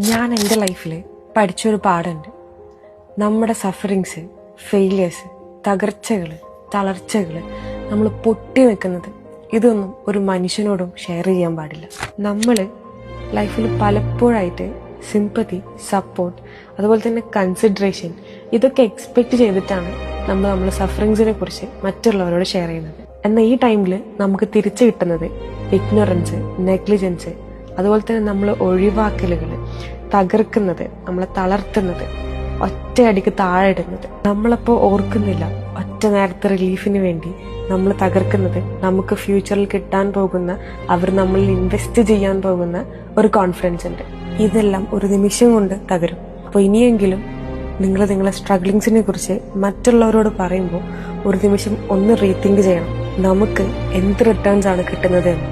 ഞാൻ എൻ്റെ ലൈഫിൽ പഠിച്ചൊരു പാഠമുണ്ട്. നമ്മുടെ സഫറിങ്സ്, ഫെയിലിയേഴ്സ്, തകർച്ചകൾ, തളർച്ചകൾ, നമ്മൾ പൊട്ടി നിൽക്കുന്നത് ഇതൊന്നും ഒരു മനുഷ്യനോടും ഷെയർ ചെയ്യാൻ പാടില്ല. നമ്മൾ ലൈഫിൽ പലപ്പോഴായിട്ട് സിമ്പതി, സപ്പോർട്ട്, അതുപോലെ തന്നെ കൺസിഡറേഷൻ ഇതൊക്കെ എക്സ്പെക്റ്റ് ചെയ്തിട്ടാണ് നമ്മൾ സഫറിങ്സിനെ കുറിച്ച് മറ്റുള്ളവരോട് ഷെയർ ചെയ്യുന്നത്. എന്നാൽ ഈ ടൈമിൽ നമുക്ക് തിരിച്ചു കിട്ടുന്നത് ഇഗ്നോറൻസ്, നെഗ്ലിജൻസ്, അതുപോലെ തന്നെ നമ്മൾ ഒഴിവാക്കലുകൾ, തകർക്കുന്നത്, നമ്മളെ തളർത്തുന്നത്, ഒറ്റയടിക്ക് താഴെ ഇടുന്നത്. നമ്മളപ്പോൾ ഓർക്കുന്നില്ല ഒറ്റ നേരത്തെ റിലീഫിന് വേണ്ടി നമ്മൾ തകർക്കുന്നത് നമുക്ക് ഫ്യൂച്ചറിൽ കിട്ടാൻ പോകുന്ന, അവർ നമ്മളിൽ ഇൻവെസ്റ്റ് ചെയ്യാൻ പോകുന്ന ഒരു കോൺഫിഡൻസ് ഉണ്ട്. ഇതെല്ലാം ഒരു നിമിഷം കൊണ്ട് തകരും. അപ്പോൾ ഇനിയെങ്കിലും നിങ്ങളെ സ്ട്രഗ്ലിങ്സിനെ കുറിച്ച് മറ്റുള്ളവരോട് പറയുമ്പോൾ ഒരു നിമിഷം ഒന്ന് റീതിങ്ക് ചെയ്യണം, നമുക്ക് എന്ത് റിട്ടേൺസ് ആണ് കിട്ടുന്നത് എന്ന്.